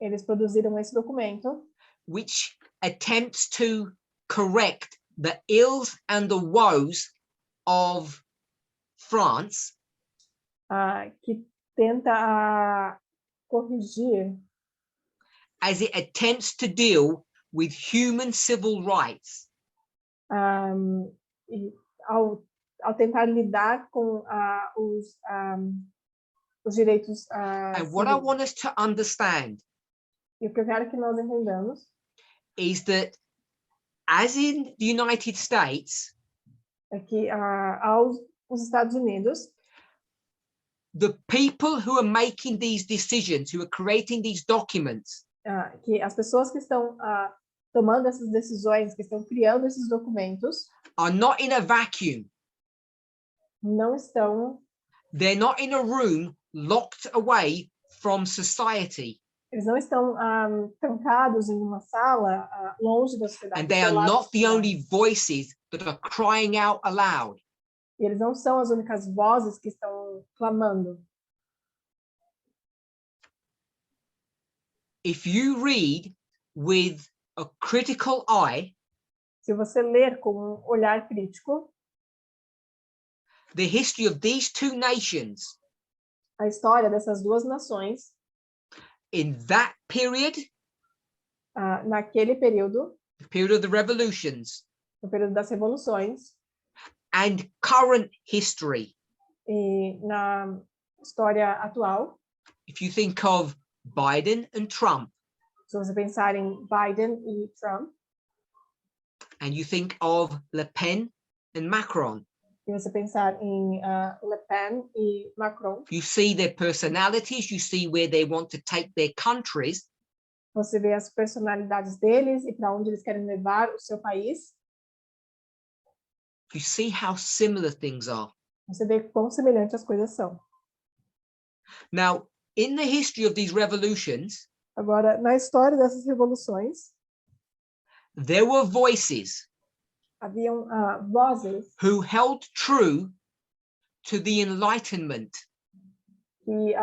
Eles produziram esse documento which attempts to correct the ills and the woes of France, que tenta corrigir, as it attempts to deal with human civil rights. E ao tentar lidar com os direitos And what I civis. want us to understand E o que eu quero que nós entendamos is that, as in the United States, é que os Estados Unidos, the people who are making these decisions, who are creating these documents, que as pessoas que estão tomando essas decisões, que estão criando esses documentos, are not in a vacuum. não estão, They're not in a room locked away from society. eles não estão trancados em uma sala longe da sociedade. And they are isolados da not the sociedade. only voices that are crying out aloud. E eles não são as únicas vozes que estão clamando. If you read with a critical eye, Se você ler com um olhar crítico the history of these two nations a história dessas duas nações, in that period, naquele período, the period of the revolutions, no período das revoluções, and current history, e na história atual, if you think of Biden and Trump, se você pensar em Biden e Trump, and you think of Le Pen and Macron, se você pensar em Le Pen e Macron, you see their personalities, you see where they want to take their countries, você vê as personalidades deles e para onde eles querem levar o seu país, you see how similar things are. você vê quão semelhantes as coisas são. Now, in the history of these revolutions, Agora, na história dessas revoluções, there were voices haviam vozes who held true to the Enlightenment. que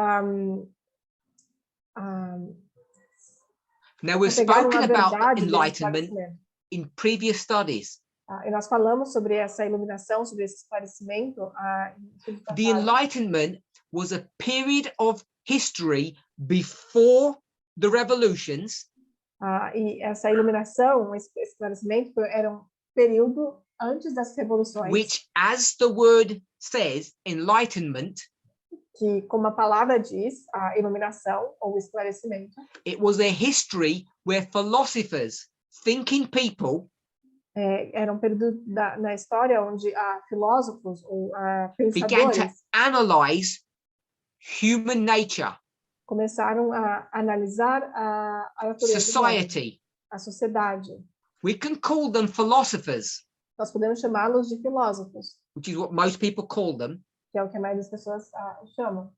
Now, we've pegaram spoken a about verdade desse enlightenment esclarecimento. in previous studies. E nós falamos sobre essa iluminação, sobre esse esclarecimento. The Enlightenment was a period of history before the revolutions, E essa iluminação, esse esclarecimento, era um período antes das revoluções, which, as the word says, enlightenment, que, como a palavra diz, a iluminação ou esclarecimento, it was a history where philosophers, thinking people, era um período na história onde filósofos ou began to pensadores analyze human nature, começaram a analisar a natureza humana, society. a sociedade. We can call them philosophers, Nós podemos chamá-los de filósofos, which is what most people call them, que é o que a maioria das pessoas chamam.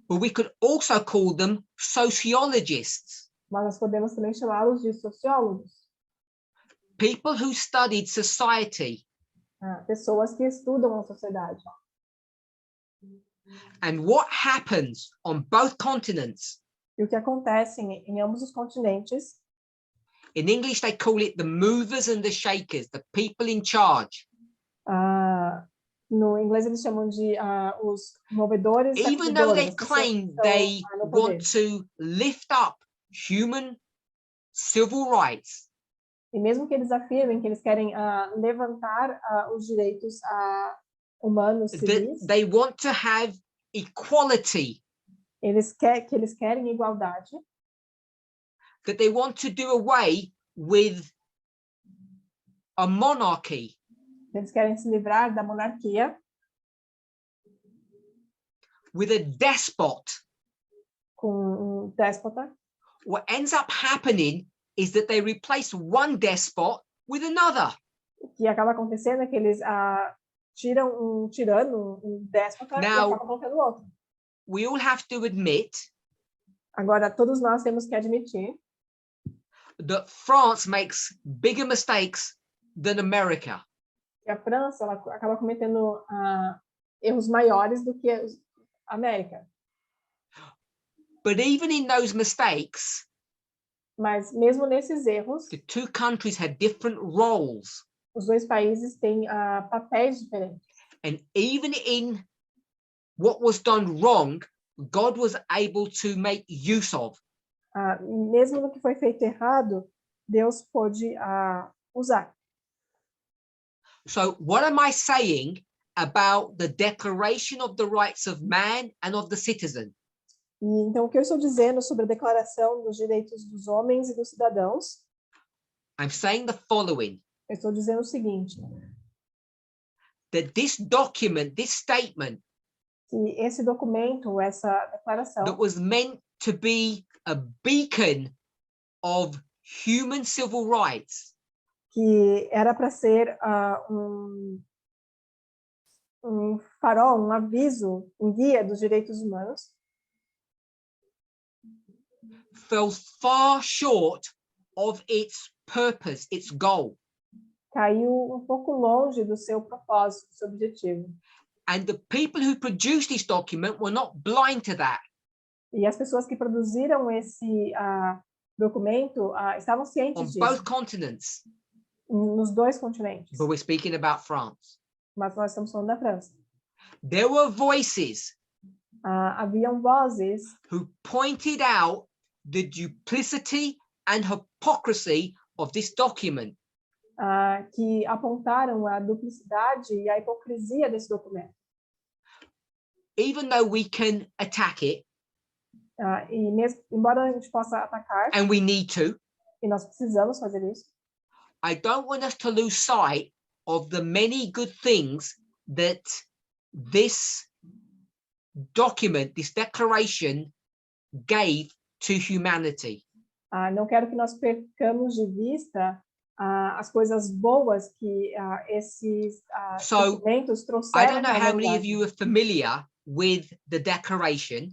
but we could also call them sociologists, Mas nós podemos também chamá-los de sociólogos, people who studied society. pessoas que estudam a sociedade. And what happens on both continents? E o que acontece em ambos os continentes, In English, they call it the movers and the shakers, the people in charge. no inglês eles chamam de os movedores e Even though they sacudidores, as pessoas que claim estão, they no poder. want to lift up human civil rights, E mesmo que eles afirmem que eles querem levantar os direitos humanos that civis, they want to have equality, que eles querem igualdade, that they want to do away with a monarchy, eles querem se livrar da monarquia, with a despot. com déspota. What ends up happening is that they replace one despot with another. O que acaba acontecendo é que eles tiram um tirano, um déspota, e Now, acabam colocando outro. we all have to admit Agora, todos nós temos que admitir that France makes bigger mistakes than America. que a França ela acaba cometendo erros maiores do que a América. But even in those mistakes, Mas mesmo nesses erros, the two countries had different roles. os dois países têm papéis diferentes. And even in what was done wrong, God was able to make use of. Mesmo no que foi feito errado, Deus pôde usar. So what am I saying about the Declaration of the Rights of Man and of the Citizen? E, então, o que eu estou dizendo sobre a Declaração dos Direitos dos Homens e dos Cidadãos? I'm saying the following. Eu estou dizendo o seguinte, That this document, this statement, que esse documento, essa declaração, that was meant to be a beacon of human civil rights, que era para ser um farol, um aviso, um guia dos direitos humanos, fell far short of its purpose, its goal. caiu um pouco longe do seu propósito, do seu objetivo. And the people who produced this document were not blind to that. E as pessoas que produziram esse documento estavam cientes On disso, both continents, nos dois continentes. but we're speaking about France. Mas nós estamos falando da França. There were voices Haviam vozes who pointed out the duplicity and hypocrisy of this document. Que apontaram a duplicidade e a hipocrisia desse documento. Even though we can attack it, E mesmo, embora a gente possa atacar, and we need to, e nós precisamos fazer isso, I don't want us to lose sight of the many good things that this document, this declaration, gave to humanity. não quero que nós percamos de vista as coisas boas que esses documentos I trouxeram don't know para a how many of humanidade. you are familiar with the declaration.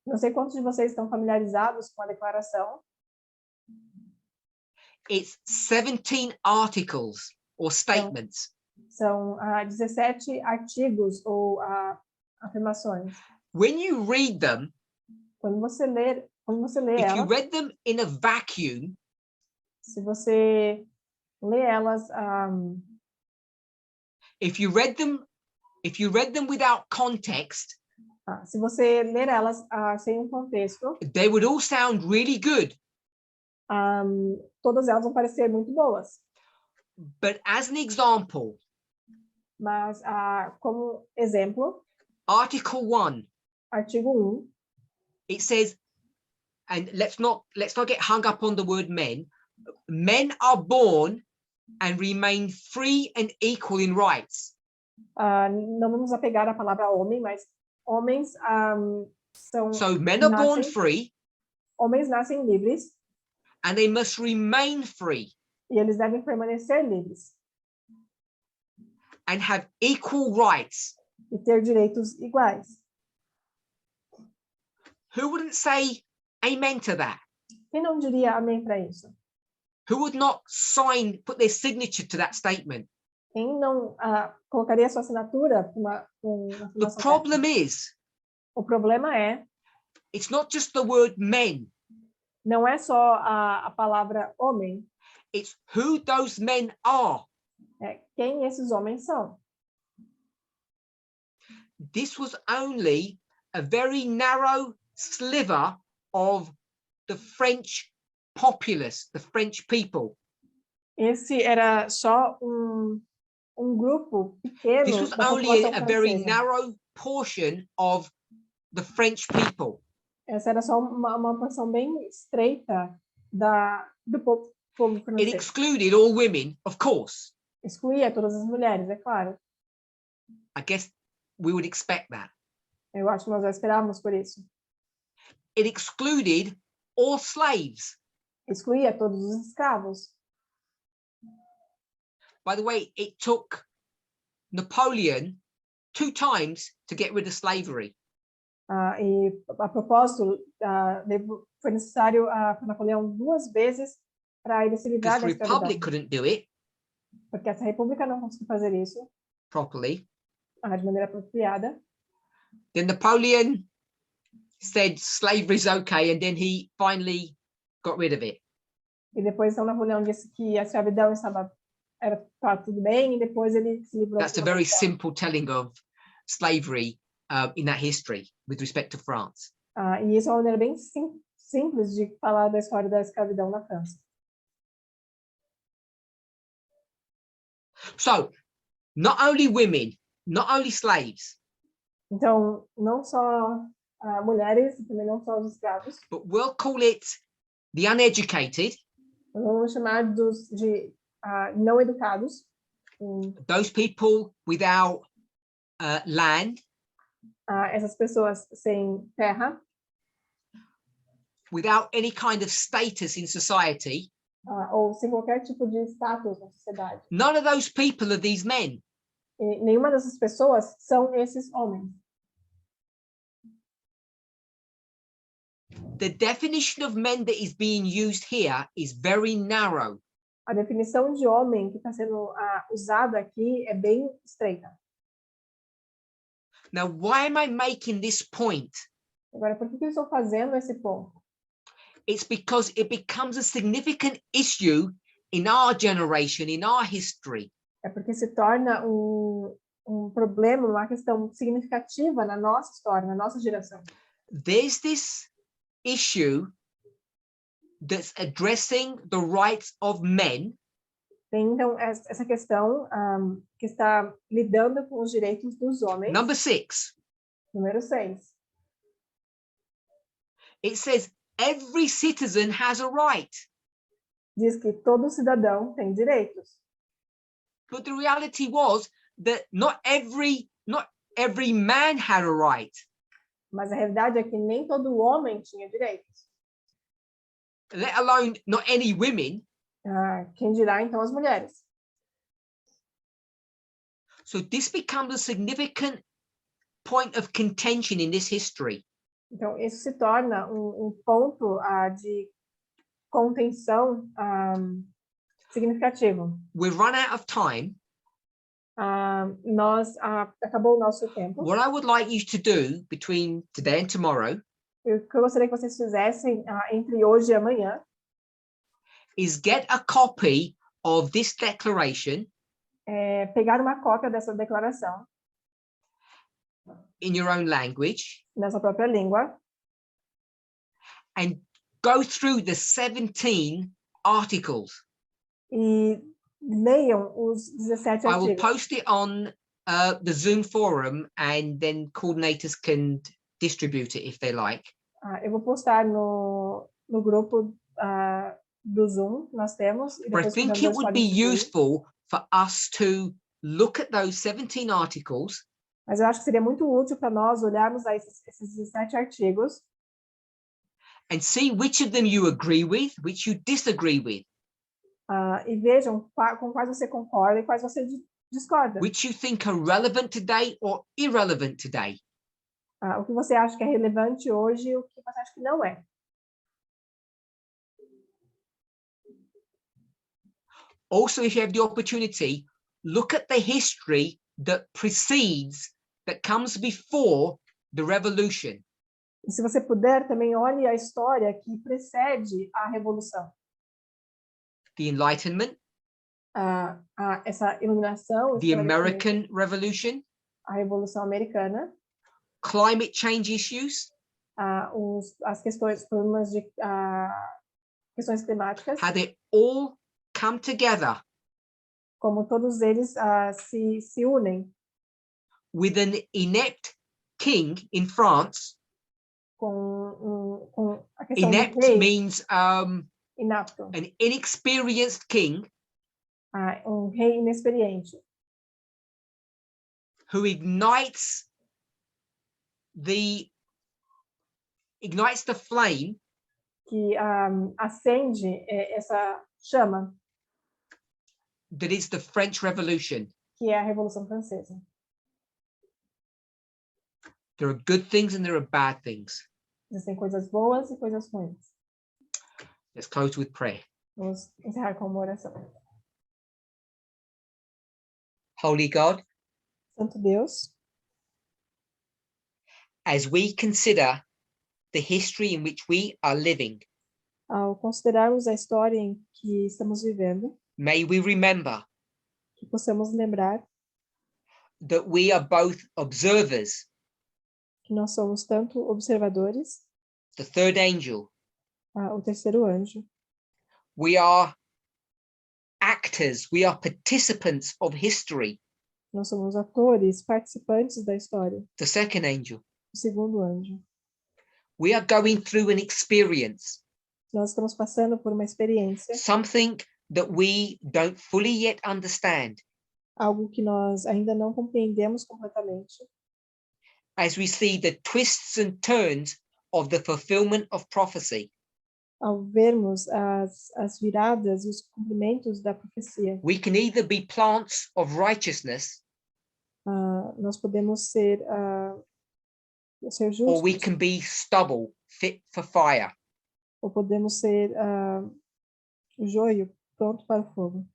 Não sei quantos de vocês estão familiarizados com a declaração. It's 17 articles or statements. São 17 artigos ou afirmações. When you read them, Quando você lê if you elas, read them in a vacuum, se você lê elas if you read them without context, se você ler elas sem um contexto, they would all sound really good. todas elas vão parecer muito boas. But as an example, Mas, como exemplo, Article 1, artigo 1, it says, and let's not get hung up on the word men. Men are born and remain free and equal in rights. não vamos apegar à palavra homem, mas homens são So men are born free homens nascem livres and they must remain free e eles devem permanecer livres and have equal rights. e ter direitos iguais. Who wouldn't say amen to that? Quem não diria amém para isso? Who would not put their signature to that statement? Quem não colocaria sua assinatura para uma The afirmação problem dessa? is, O problema é, it's not just the word men, não é só a palavra homem, it's who those men are. é quem esses homens são. This was only a very narrow sliver of the French populace, the French people. Esse era só grupo pequeno This was da only população a very francesa. narrow portion of the French people. Essa era só uma porção bem estreita do povo It francês. excluded all women, of course. Excluía todas as mulheres, é claro. I guess we would expect that. Eu acho que nós já esperávamos por isso. It excluded all slaves. Excluía todos os escravos. By the way, it took Napoleon 2 times to get rid of slavery. E a propósito, foi necessário para Napoleão 2 vezes para ele se livrar Because da the escravidão, Republic couldn't do it porque essa república não conseguiu fazer isso properly. de maneira apropriada. Then Napoleon said slavery's okay, and then he finally got rid of it. E depois então Napoleão disse que a escravidão estava tudo bem, e depois ele se livrou. That's a very simple telling of slavery in that history with respect to France. E isso é uma maneira bem simples de falar da história da escravidão na França. So, not only women, not only slaves, Então, não só mulheres, também não só os escravos, but we'll call it the uneducated, vamos chamar de não educados, those people without land, essas pessoas sem terra, without any kind of status in society. ou sem qualquer tipo de status na sociedade. None of those people are these men. E nenhuma dessas pessoas são esses homens. The definition of men that is being used here is very narrow. A definição de homem que está sendo usada aqui é bem estreita. Now, why am I making this point? Agora, por que eu estou fazendo esse ponto? It's because it becomes a significant issue in our generation, in our history. É porque se torna problema, uma questão significativa na nossa história, na nossa geração. There's this issue that's addressing the rights of men. Tem, então, essa questão que está lidando com os direitos dos homens. Number 6. Número 6. It says every citizen has a right. Diz que todo cidadão tem direitos. But the reality was that not every man had a right. Mas a realidade é que nem todo homem tinha direitos. Let alone not any women. Quem dirá então as mulheres? So this becomes a significant point of contention in this history. Então isso se torna ponto de contenção significativo. We've run out of time. Acabou o nosso tempo. What I would like you to do between today and tomorrow O que eu gostaria que vocês fizessem entre hoje e amanhã is get a copy of this declaration pegar uma cópia dessa declaração in your own language nessa própria língua and go through the 17 articles. E leiam os 17 I will artigos. post it on the Zoom forum, and then coordinators can distribute it if they like. Eu vou postar no grupo do Zoom, nós temos. E But I depois think it would be useful for us to look at those 17 articles. Mas eu acho que seria muito útil para nós olharmos a esses 17 artigos. And see which of them you agree with, which you disagree with. E vejam com quais você concorda e quais você discorda. Which you think are relevant today or irrelevant today. O que você acha que é relevante hoje e o que você acha que não é. Also, if you have the opportunity, look at the history that comes before the revolution. E se você puder, também olhe a história que precede a Revolução. The Enlightenment. Essa iluminação. The American Revolution. A Revolução Americana. Climate change issues. As questões, problemas de questões climáticas. How they all come together. Como todos eles se unem. With an inept king in France. Com a questão inept do rei. Means Inapto. An inexperienced king. Rei inexperiente. Who ignites the flame. Que acende essa chama. That is the French Revolution. que é a Revolução Francesa. There are good things and there are bad things. Existem coisas boas e coisas ruins. Let's close with prayer. Vamos encerrar com uma oração. Holy God, Santo Deus, as we consider the history in which we are living, ao considerarmos a história em que estamos vivendo, may we remember que possamos lembrar that we are both observers, que nós somos tanto observadores, the third angel, o terceiro anjo, we are actors, we are participants of history, nós somos atores, participantes da história, the second angel. o segundo anjo. We are going through an experience, Nós estamos passando por uma experiência, something that we don't fully yet understand, algo que nós ainda não compreendemos completamente, as we see the twists and turns of the fulfillment of prophecy. ao vermos as viradas e os cumprimentos da profecia. We can either be plants of righteousness, Nós podemos ser or we justos, can be stubble fit for fire. ou podemos ser joio pronto para o fogo.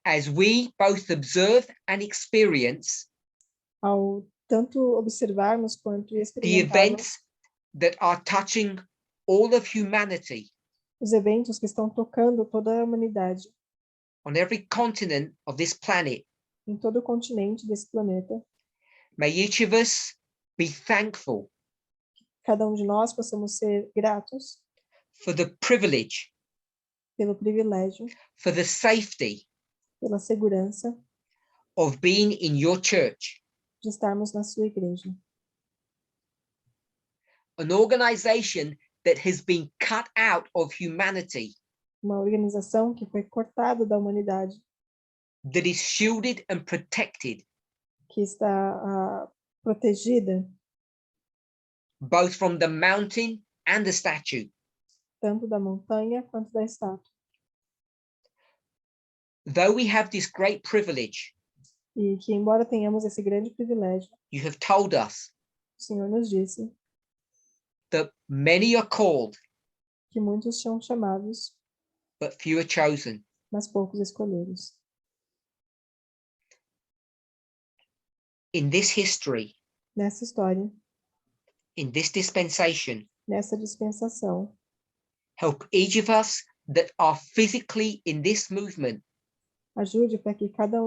As we both observe and experience Ao tanto observarmos quanto the experimentarmos events that are touching all of humanity os eventos que estão tocando toda a humanidade, on every continent of this planet, em todo o continente desse planeta, may each of us be thankful cada de nós possamos ser gratos for the privilege, pelo privilégio, for the safety pela segurança of being in your church, de estarmos na sua igreja. an organization that has been cut out of humanity, Uma organização que foi cortada da humanidade, that is shielded and protected que está protegida both from the mountain and the statue. tanto da montanha quanto da estátua. Though we have this great privilege, E que, embora tenhamos esse grande privilégio, you have told us o Senhor nos disse that many are called, que muitos são chamados, but few are chosen. mas poucos escolhidos. In this history, Nessa história, in this dispensation, nessa dispensação, help each of us that are physically in this movement, ajude para que cada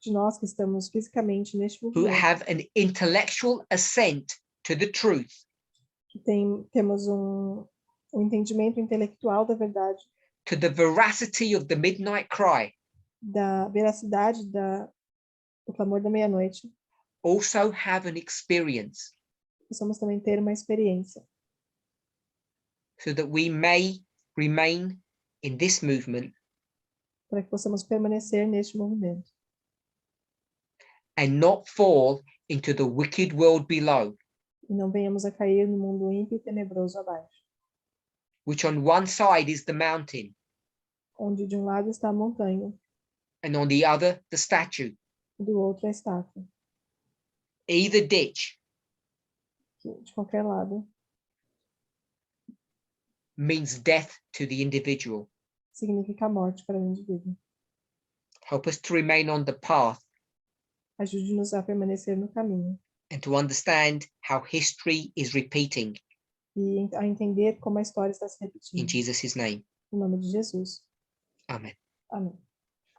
de nós que estamos fisicamente neste who movimento, have an intellectual assent to the truth, que temos entendimento intelectual da verdade, to the veracity of the midnight cry, da veracidade do clamor da meia-noite, also have an experience, possamos também ter uma experiência, so that we may remain in this movement para que possamos permanecer neste movimento and not fall into the wicked world below, e não venhamos a cair no mundo ímpio e tenebroso abaixo, which on one side is the mountain onde de um lado está a montanha and on the other the statue, e do outro a estátua, either ditch que de qualquer lado means death to the individual. significa a morte para o indivíduo. Help us to remain on the path Ajude-nos a permanecer no caminho and to understand how history is repeating. e a entender como a história está se In repetindo. Jesus' name, Em nome de Jesus. amen. Amém.